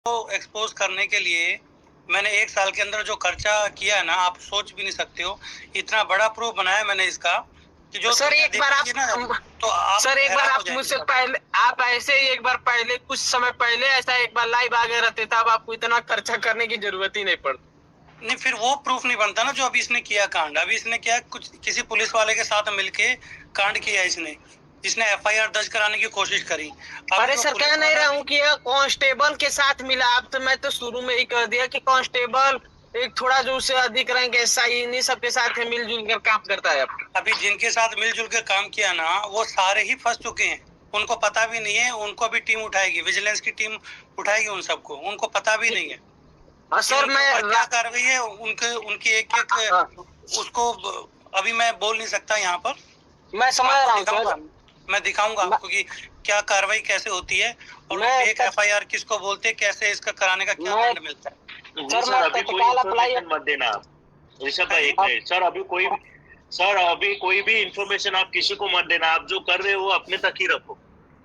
को एक्सपोज करने के लिए मैंने 1 साल के अंदर जो खर्चा किया है ना, आप सोच भी नहीं सकते हो। इतना बड़ा प्रूफ बनाया मैंने इसका कि जो सर एक बार आप तो आप सर एक बार हैरान हो आप मुझसे जाएंगे। पहले आप ऐसे ही एक बार पहले कुछ समय पहले ऐसा एक बार लाइव आ गए रहते, तब आपको इतना खर्चा करने की जरूरत ही नहीं पड़ती। नहीं, फिर वो प्रूफ नहीं बनता ना जो अभी इसने किया कांड। अभी इसने क्या कुछ किसी पुलिस वाले के साथ मिलके कांड किया इसने एफआईआर दर्ज कराने की कोशिश करी। अरे सर कह नहीं रहा हूँ कि यह कांस्टेबल के साथ मिला। आप तो मैं तो शुरू में ही कह दिया कि कांस्टेबल एक थोड़ा जो उससे अधिक रैंक एसआई इन्हीं सबके साथ मिलजुल कर काम करता है। अभी जिनके साथ मिलजुल कर काम किया ना, वो सारे ही फंस चुके हैं। उनको पता भी नहीं है। उनको अभी टीम उठाएगी, विजिलेंस की टीम उठाएगी उन सबको। उनको पता भी नहीं है सर मैं क्या कार्रवाई है उनकी एक उसको अभी मैं बोल नहीं सकता यहाँ पर। मैं समझ रहा हूँ सर। मैं दिखाऊंगा आपको कि क्या कार्रवाई कैसे होती है और फेक एफआईआर किसको बोलते हैं, कैसे इसका कराने का क्या दंड मिलता है। सर अभी कोई इन्फॉर्मेशन मत देना आप ऋषभ भाई, एक मिनट। सर अभी कोई भी इन्फॉर्मेशन आप किसी को मत देना। आप जो कर रहे हो अपने तक ही रखो।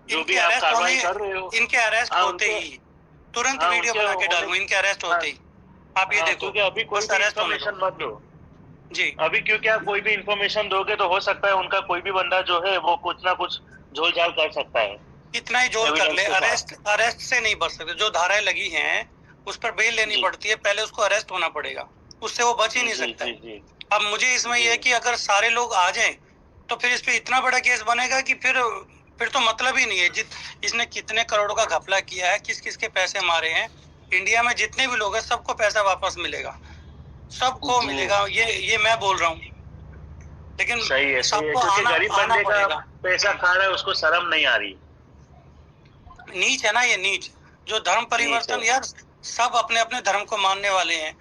जो भी आप कार्रवाई कर रहे हो, इनके अरेस्ट होते ही तुरंत वीडियो बना के डालूंगा। इनके अरेस्ट होते ही आप ये देखो। क्योंकि अभी कोई भी इन्फॉर्मेशन मत दो जी। अभी, क्योंकि आप कोई भी इन्फॉर्मेशन दोगे तो हो सकता है उनका कोई भी बंदा जो है वो कुछ ना कुछ झोल झाल कर सकता है। कितना ही झोल कर ले, अरेस्ट से नहीं बच सकते। जो धाराएं लगी हैं उस पर बेल लेनी पड़ती है, पहले उसको अरेस्ट होना पड़ेगा, उससे वो बच ही नहीं सकता। अब मुझे इसमें यह है कि अगर सारे लोग आ जाएं तो फिर इस पे इतना बड़ा केस बनेगा कि फिर तो मतलब ही नहीं है। इसने कितने करोड़ों का घपला किया है, किस किस के पैसे मारे हैं। इंडिया में जितने भी लोग हैं सबको पैसा वापस मिलेगा, सबको मिलेगा। ये मैं बोल रहा हूँ, लेकिन सही है, क्योंकि गरीब बंदे का पैसा खा रहा है, उसको शर्म नहीं आ रही। नीच है ना ये, नीच। जो धर्म परिवर्तन, यार सब अपने अपने धर्म को मानने वाले हैं।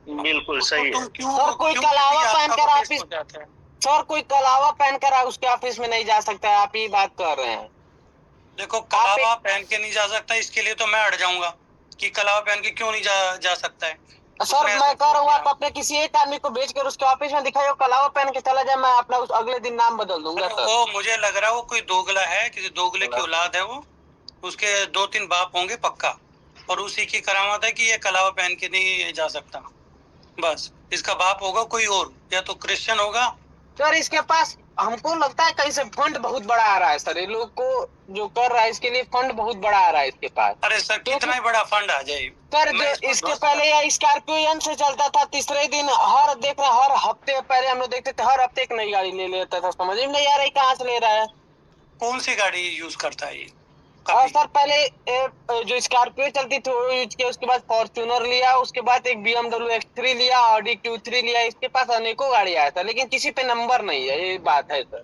बिल्कुल सही है। सर कोई कलावा पहनकर ऑफिस सर कोई कलावा पहनकर उसके ऑफिस में नहीं जा सकता है, आप ही बात कर रहे हैं। देखो, कलावा पहन के नहीं जा सकता, इसके लिए तो मैं अड़ जाऊंगा कि कलावा पहन के क्यों नहीं जा सकता है। सर मैं कह रहा हूँ आप अपने किसी एक आदमी को भेजकर उसके ऑफिस में दिखाइए, कलावा पहन के चला जाए, मैं अपना अगले दिन नाम बदल दूंगा। वो मुझे लग रहा है वो कोई दोगला है, किसी दोगले की औलाद है वो। उसके 2-3 बाप होंगे पक्का, और उसी की करामात है कि ये कलावा पहन के नहीं जा सकता। बस इसका बाप होगा कोई और, या तो क्रिश्चियन होगा। सर इसके पास हमको लगता है कहीं से फंड बहुत बड़ा आ रहा है सर। ये लोग को जो कर रहा है इसके लिए फंड बहुत बड़ा आ रहा है इसके पास। अरे सर कितना ही बड़ा फंड आ जाए सर। जो इसके पहले यह स्कॉर्पियो से चलता था, तीसरे दिन हर हफ्ते पहले हम लोग देखते थे, हर हफ्ते एक नई गाड़ी ले लेता था। समझ में नहीं आ रहा है कहाँ से ले रहा है, कौन सी गाड़ी यूज करता है ये। और सर पहले जो स्कॉर्पियो चलती थी वो यूज किया, उसके बाद फॉर्च्यूनर लिया, उसके बाद एक BMW X3 लिया, ऑडी Q3 लिया। इसके पास अनेकों गाड़ी आया था, लेकिन किसी पे नंबर नहीं है। ये बात है सर।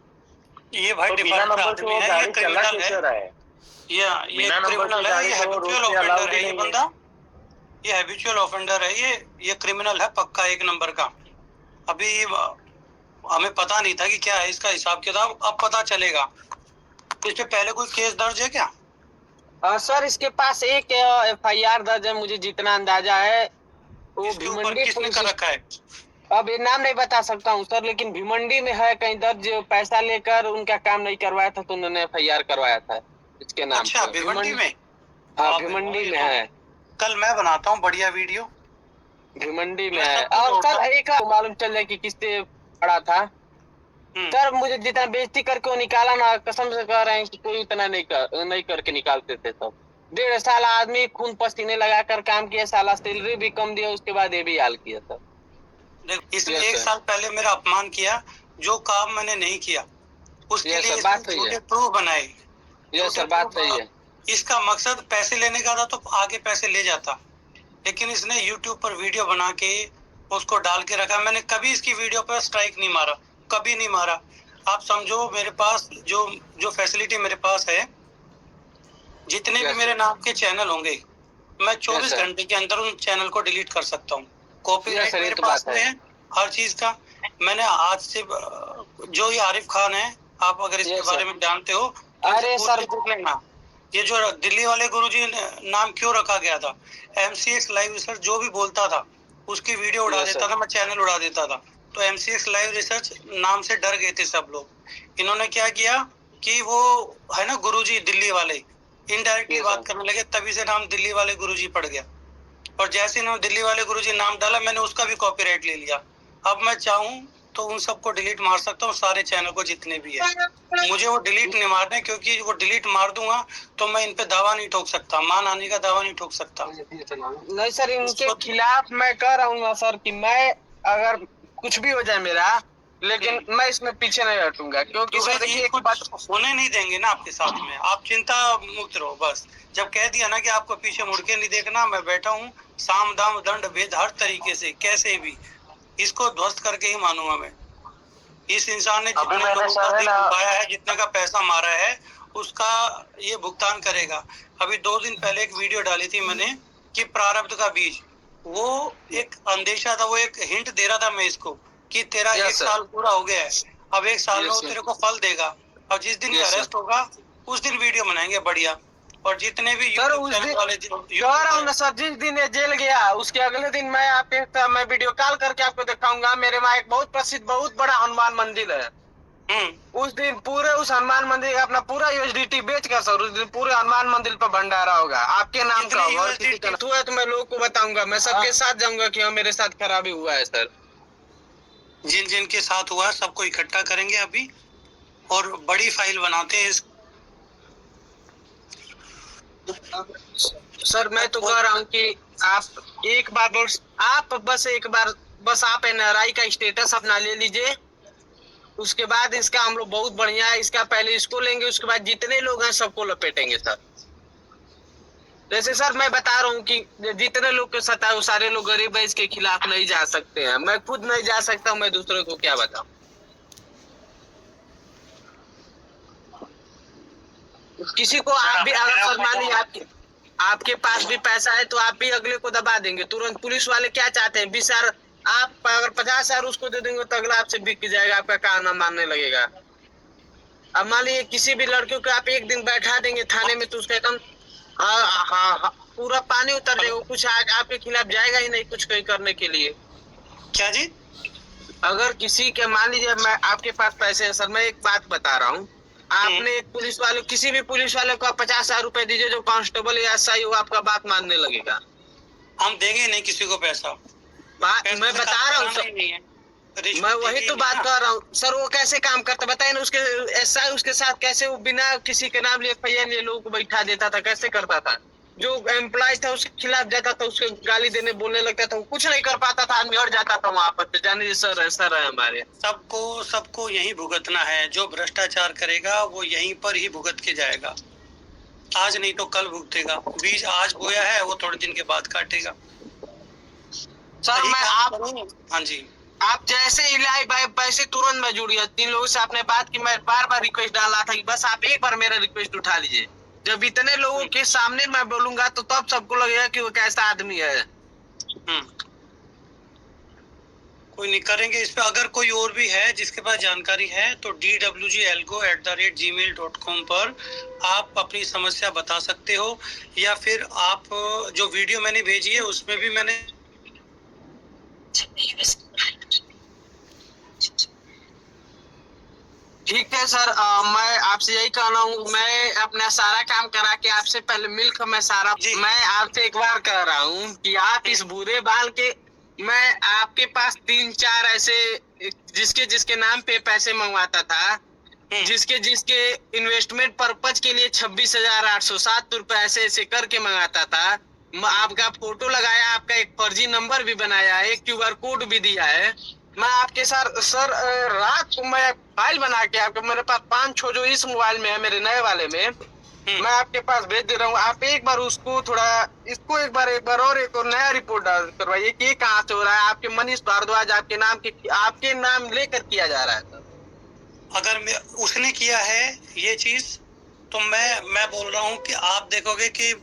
ये भाई डिफॉल्ट आदमी है, ये क्रिमिनल है। ये क्रिमिनल है, ये हैबिचुअल ऑफेंडर है। ये बंदा ये हैबिचुअल ऑफेंडर है, ये क्रिमिनल है पक्का, 1 नंबर का। अभी हमें पता नहीं था कि क्या है इसका हिसाब किताब, अब पता चलेगा। इसके पहले कोई केस दर्ज है क्या? सर इसके पास एक FIR दर्ज है, मुझे जितना अंदाजा है। वो भिमंडी किसने कर रखा है? अब ये नाम नहीं बता सकता हूँ सर, लेकिन भिमंडी में है कहीं दर्ज। पैसा लेकर उनका काम नहीं करवाया था तो उन्होंने FIR करवाया था इसके नाम। अच्छा, भिमंडी में? हाँ भिमंडी में है। कल मैं बनाता हूँ बढ़िया वीडियो। भिमंडी में है। और सर एक मालूम चल जाए कि किससे पड़ा था। सर मुझे जितना बेइज्जती करके वो निकाला ना, कसम से कह रहे हैं कि कोई इतना नहीं करके निकालते थे सब। 1.5 साल आदमी खून पसीने लगा कर काम किया, साला सैलरी भी कम दिया, उसके बाद ये भी हाल किया सर। इसने 1 साल पहले मेरा अपमान किया, जो काम मैंने नहीं किया उसके लिए इसने प्रूफ बनाए। ये सर बात सही है। इसका मकसद पैसे लेने का था तो आगे पैसे ले जाता, लेकिन इसने YouTube पर वीडियो बना के उसको डाल के रखा। मैंने कभी इसकी वीडियो पर स्ट्राइक नहीं मारा, कभी नहीं मारा। आप समझो मेरे पास जो फैसिलिटी मेरे पास है, जितने भी मेरे नाम के चैनल होंगे मैं 24 घंटे के अंदर उन चैनल को डिलीट कर सकता हूँ। कॉपीराइट मेरे पास में है हर चीज का। मैंने आज से जो ये आरिफ खान है, आप अगर इसके बारे में जानते हो तो अरे सर लेना। ये जो दिल्ली वाले गुरुजी नाम क्यों रखा गया था, MCX लाइव रिसर्च जो भी बोलता था उसकी वीडियो उड़ा देता था मैं, चैनल उड़ा देता था। तो MCX लाइव रिसर्च नाम से डर गए थे सब लोग। इन्होंने क्या किया कि वो है ना गुरुजी दिल्ली वाले, इनडायरेक्टली बात करने लगे, तभी से नाम दिल्ली वाले गुरुजी पड़ गया। और जैसे इन्होंने दिल्ली वाले गुरुजी नाम डाला, मैंने उसका भी कॉपीराइट ले लिया। अब मैं चाहूँ तो उन सबको डिलीट मार सकता हूँ, सारे चैनल को जितने भी है। मुझे वो डिलीट नहीं मारने, क्योंकि वो डिलीट मार दूंगा तो मैं इन पे दावा नहीं ठोक सकता, मान आने का दावा नहीं ठोक सकता। नहीं सर, इनके खिलाफ मैं कह रहा हूँ सर कि मैं अगर कुछ भी हो जाए मेरा, लेकिन मैं इसमें पीछे नहीं हटूंगा, क्योंकि तो सर देखिए एक बात होने नहीं देंगे ना आपके साथ में, आप चिंता मुक्त रहो बस। जब कह दिया ना कि आपको पीछे मुड़ के नहीं देखना, मैं बैठा हूँ, साम दाम दंड भेद हर तरीके से, कैसे भी इसको ध्वस्त करके ही मानूंगा मैं। इस इंसान ने जितने लोगों का दिल दुखाया है, जितने का पैसा मारा है, उसका ये भुगतान करेगा। अभी 2 दिन पहले एक वीडियो डाली थी मैंने कि प्रारब्ध का बीज, वो एक अंदेशा था, वो एक हिंट दे रहा था मैं इसको कि तेरा 1 साल पूरा हो गया है, अब 1 साल में वो तेरे को फल देगा, और जिस दिन अरेस्ट होगा उस दिन वीडियो बनाएंगे बढ़िया। और जितने भी सर उस दिन कह रहा हूँ ना सर, जिस दिन ये जेल गया उसके अगले दिन मैं वीडियो कॉल करके आपको दिखाऊंगा। मेरे वहाँ एक बहुत प्रसिद्ध बहुत बड़ा हनुमान मंदिर है। उस दिन पूरे उस हनुमान मंदिर का अपना पूरा यूएसडीटी बेच कर सर, उस दिन पूरे हनुमान मंदिर पर भंडारा होगा, आपके नाम का होगा। और किसी का तो है तो मैं लोगों को बताऊंगा, मैं सबके साथ जाऊंगा कि हाँ मेरे साथ खराबी हुआ है सर। जिन जिन के साथ हुआ सबको इकट्ठा करेंगे अभी, और बड़ी फाइल बनाते हैं सर मैं तो कह रहा हूँ कि आप एक बार बस आप एनआरआई का स्टेटस अपना ले लीजिए, उसके बाद इसका हम लोग बहुत बढ़िया है, इसका पहले इसको लेंगे, उसके बाद जितने लोग हैं सबको लपेटेंगे सर। जैसे सर मैं बता रहा हूँ कि जितने लोग के साथ है वो सारे लोग गरीब है, इसके खिलाफ नहीं जा सकते हैं। मैं खुद नहीं जा सकता हूँ, मैं दूसरे को क्या बताऊँ। किसी को आप भी अगर सर मान लीजिए आपके पास भी पैसा है तो आप भी अगले को दबा देंगे तुरंत। पुलिस वाले क्या चाहते हैं, 20 हजार आप अगर 50 हजार उसको दे देंगे तो अगला आपसे बिक जाएगा, आपका कहना मानने लगेगा। अब मान लीजिए किसी भी लड़कियों को आप एक दिन बैठा देंगे थाने में तो उसका एकदम पूरा पानी उतर जाएगा, कुछ आपके खिलाफ जाएगा ही नहीं कुछ कोई करने के लिए। क्या जी? अगर किसी के मान लीजिए मैं आपके पास पैसे हैं सर, मैं एक बात बता रहा हूँ, आपने एक पुलिस वाले किसी भी पुलिस वाले को 50 हजार रुपए दीजिए, जो कांस्टेबल या एसआई हो आपका बात मानने लगेगा। हम देंगे नहीं किसी को पैसा, मैं बता रहा हूँ सर, मैं वही तो बात कर रहा हूँ सर। वो कैसे काम करता बताइए ना, उसके एसआई उसके साथ कैसे वो बिना किसी के नाम लिए एफआईआर लिए लोगों को बैठा देता था, कैसे करता था। जो एम्प्लॉय था उसके खिलाफ जाता था, उसके गाली देने बोलने लगता था, वो कुछ नहीं कर पाता था, आदमी हट जाता था वहां पर। जाने सर ऐसा रहा हमारे सबको यही भुगतना है। जो भ्रष्टाचार करेगा वो यहीं पर ही भुगत के जाएगा, आज नहीं तो कल भुगतेगा। बीज आज बोया है वो थोड़े दिन के बाद काटेगा सर। मैं आप हाँ जी, आप जैसे इलाही भाई वैसे तुरंत मैं जुड़ी 3 लोगों से आपने बात की, मैं बार बार रिक्वेस्ट डाला था कि बस आप एक बार मेरा रिक्वेस्ट उठा लीजिए। जब इतने लोगों के सामने मैं बोलूंगा तो तब सबको लगेगा कि वो कैसा आदमी है। कोई नहीं करेंगे इस पे। अगर कोई और भी है जिसके पास जानकारी है तो dwgalgo@gmail.com पर आप अपनी समस्या बता सकते हो, या फिर आप जो वीडियो मैंने भेजी है उसमें भी मैंने ठीक है सर। मैं आपसे यही कहना हूँ, मैं अपना सारा काम करा के आपसे पहले मिलकर मैं आपसे एक बार कह रहा हूँ कि आप इस बुरे बाल के, मैं आपके पास 3-4 ऐसे जिसके नाम पे पैसे मंगवाता था, जिसके इन्वेस्टमेंट पर्पज के लिए 26,807 रुपए ऐसे करके मंगाता था। आपका फोटो लगाया, आपका एक फर्जी नंबर भी बनाया है, एक QR कोड भी दिया है। मैं आपके साथ सर रात को मैं फाइल बना के आपके, मेरे पास 5-6 जो इस मोबाइल में है मेरे नए वाले में, मैं आपके पास भेज दे रहा हूँ। आप एक बार उसको थोड़ा इसको एक बार और एक और नया रिपोर्ट करवाइए कि कहाँ से हो रहा है। आपके मनीष भारद्वाज आपके नाम लेकर किया जा रहा है। अगर उसने किया है ये चीज तो मैं बोल रहा हूँ कि आप देखोगे कि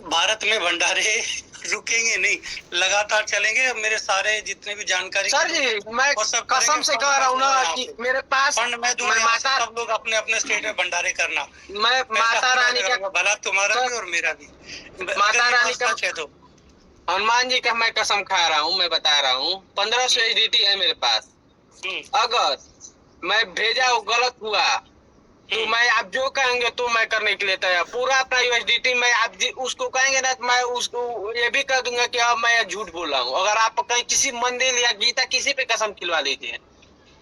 भारत में भंडारे रुकेंगे नहीं, लगातार चलेंगे। मेरे सारे जितने भी जानकारी सर जी मैं कसम से कह रहा हूँ ना कि मेरे पास फंड मैं दूंगा, सब लोग अपने अपने स्टेट में भंडारे करना। मैं माता रानी का भला तुम्हारा भी और मेरा भी, माता रानी का तो हनुमान जी का मैं कसम खा रहा हूँ, मैं बता रहा हूँ 1500 SDT है मेरे पास। अगर मैं भेजा वो गलत हुआ तो मैं आप जो कहेंगे तो मैं करने के लिए तैयार, पूरा अपना यूएसडीटी मैं आप उसको कहेंगे ना तो मैं उसको ये भी कह दूंगा कि अब मैं झूठ बोल रहा हूँ। अगर आप कहीं किसी मंदिर या गीता किसी पे कसम खिलवा लीजिए,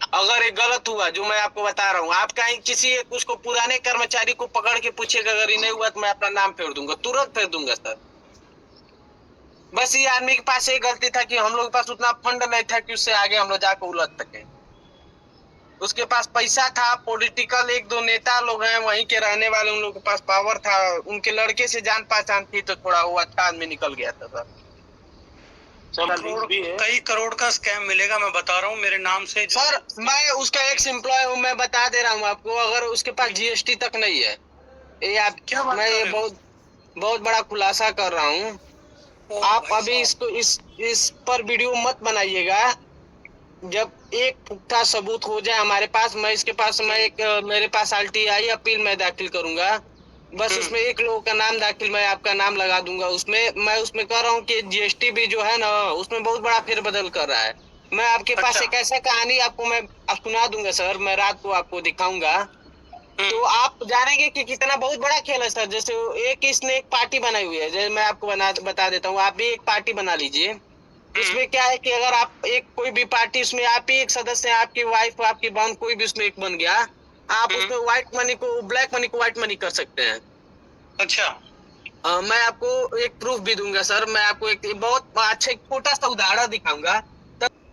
अगर ये गलत हुआ जो मैं आपको बता रहा हूँ, आप कहीं किसी उसको पुराने कर्मचारी को पकड़ के पूछेगा, अगर ये नहीं हुआ तो मैं अपना नाम फेर दूंगा, तुरंत फेर दूंगा सर। बस ये आदमी के पास ये गलती था कि हम लोग के पास उतना फंड नहीं था कि उससे आगे हम लोग जाकर उलझ सके। उसके पास पैसा था, पॉलिटिकल एक दो नेता लोग हैं वहीं के रहने वाले, उन लोग के पास पावर था, उनके लड़के से जान पहचान थी, तो थोड़ा वो अच्छा आदमी निकल गया था सर। कई करोड़ का स्कैम मिलेगा, मैं बता रहा हूँ मेरे नाम से। सर मैं उसका एक्स एम्प्लॉय हूँ, मैं बता दे रहा हूँ आपको, अगर उसके पास जीएसटी तक नहीं है, ये आप क्या मैं ये बहुत बड़ा खुलासा कर रहा हूँ। आप अभी इसको इस पर वीडियो मत बनाइएगा, जब एक पुख्ता सबूत हो जाए हमारे पास, मैं इसके पास मेरे पास RTI अपील मैं दाखिल करूंगा। बस उसमें एक लोगों का नाम दाखिल, मैं आपका नाम लगा दूंगा उसमें। मैं उसमें कह रहा हूँ कि जीएसटी भी जो है ना उसमें बहुत बड़ा फेरबदल कर रहा है। मैं आपके पास एक ऐसा कहानी आपको मैं सुना दूंगा सर, मैं रात को आपको दिखाऊंगा, तो आप जानेंगे कि कितना बहुत बड़ा खेल है सर। जैसे इसने एक पार्टी बनाई हुई है, जैसे मैं आपको बता देता हूँ, आप भी एक पार्टी बना लीजिए। उसमें क्या है कि अगर आप कोई भी पार्टी, उसमें आप ही एक सदस्य हैं, आपकी वाइफ, आपकी बहन, कोई भी उसमें एक बन गया, आप उसमें व्हाइट मनी को, ब्लैक मनी को व्हाइट मनी कर सकते हैं। अच्छा। मैं आपको एक प्रूफ भी दूंगा सर, मैं आपको एक बहुत अच्छा एक छोटा सा उदाहरण दिखाऊंगा।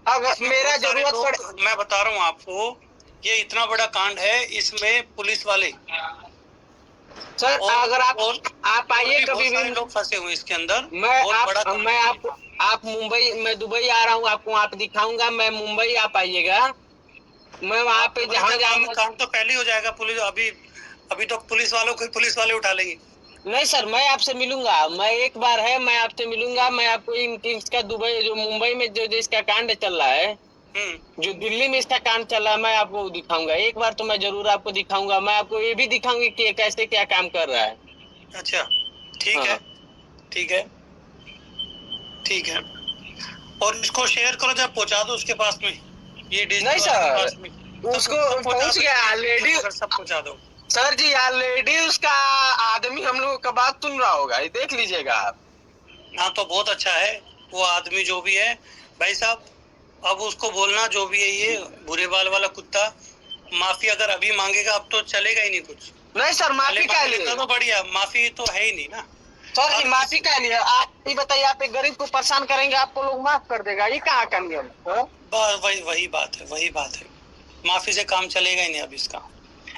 अगर मेरा जरूरत पड़े, मैं बता रहा हूँ आपको, ये इतना बड़ा कांड है, इसमें पुलिस वाले सर अगर आप आइए कभी भी, लोग फंसे हुए इसके अंदर। आप मुंबई, मैं दुबई आ रहा हूँ, आपको वहाँ पे दिखाऊंगा। मैं मुंबई आप आइएगा, मैं वहाँ पे जहाँ काम तो पहले ही हो जाएगा। पुलिस अभी तो पुलिस वालों को पुलिस वाले उठा लेंगे। नहीं सर, मैं आपसे मिलूंगा, मैं एक बार है मैं आपसे मिलूंगा। मैं आपको इसका दुबई जो मुंबई में जो इसका कांड चल रहा है, जो दिल्ली में इसका कांड चल रहा है, मैं आपको दिखाऊंगा। एक बार तो मैं जरूर आपको दिखाऊंगा। मैं आपको ये भी दिखाऊंगी कि कैसे क्या काम कर रहा है। अच्छा ठीक है, ठीक है, ठीक है। और इसको शेयर करो, जब पहुंचा दो उसके पास में। ये नहीं सर, उसको पहुंच गया ऑलरेडी, सब पहुंचा दो सर जी। ऑलरेडी उसका आदमी हम लोगों का बात सुन रहा होगा, ये देख लीजिएगा आप। हाँ तो बहुत अच्छा है वो आदमी जो भी है भाई साहब। अब उसको बोलना जो भी है, ये बुरे बाल वाला कुत्ता माफी अगर अभी मांगेगा, अब तो चलेगा ही नहीं कुछ। नहीं सर, माफी क्या लिए? तो बढ़िया, माफी तो है ही नहीं ना सर जी। माफी क्या लिए? आप ये बताइए, आप एक गरीब को परेशान करेंगे, आपको लोग माफ कर देगा, ये कहाँ का नियम? वही बात है, माफी से काम चलेगा ही नहीं अब इसका।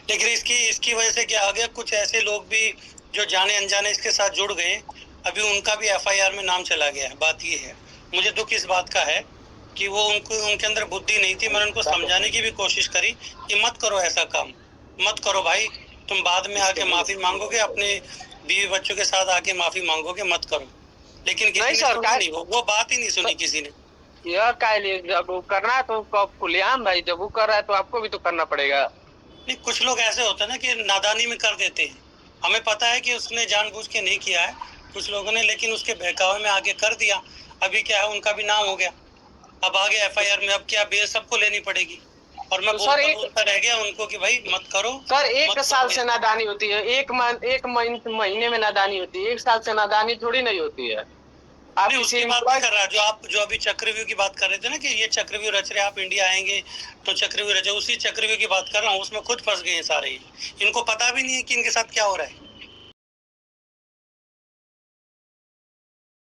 लेकिन इसकी वजह से क्या आ गया, कुछ ऐसे लोग भी जो जाने अनजाने इसके साथ जुड़ गए, अभी उनका भी FIR में नाम चला गया है। बात ये है, मुझे दुख इस बात का है कि वो उनके अंदर बुद्धि नहीं थी। मैंने उनको समझाने की भी कोशिश करी कि मत करो ऐसा काम, मत करो भाई। तुम बाद में आके माफी मांगोगे, अपने बीवी बच्चों के साथ आके माफी मांगोगे, मत करो। लेकिन किसी ने वो बात ही नहीं सुनी किसी ने। यह क्या लिए, जब वो करना है तो खुलेआम भाई, जब वो कर रहा है तो आपको भी तो करना पड़ेगा। नहीं, कुछ लोग ऐसे होते हैं ना कि नादानी में कर देते हैं। हमें पता है कि उसने जानबूझ के नहीं किया है कुछ लोगों ने, लेकिन उसके बहकावे में आगे कर दिया। अभी क्या है, उनका भी नाम हो गया, अब आगे FIR में अब क्या बेल सबको लेनी पड़ेगी। और मैं बोलता रह गया उनको कि भाई मत करो सर। एक साल से नादानी होती है, एक महीने में नादानी होती है, एक साल से नादानी थोड़ी नहीं होती है। आप उसकी बात नहीं कर रहा, जो अभी चक्रव्यूह की बात कर रहे थे ना कि ये चक्रव्यूह रच रहे, आप इंडिया आएंगे तो चक्रव्यूह रचे, उसी चक्रव्यूह की बात कर रहा हूँ। उसमें खुद फंस गए सारे, इनको पता भी नहीं है कि इनके साथ क्या हो रहा है।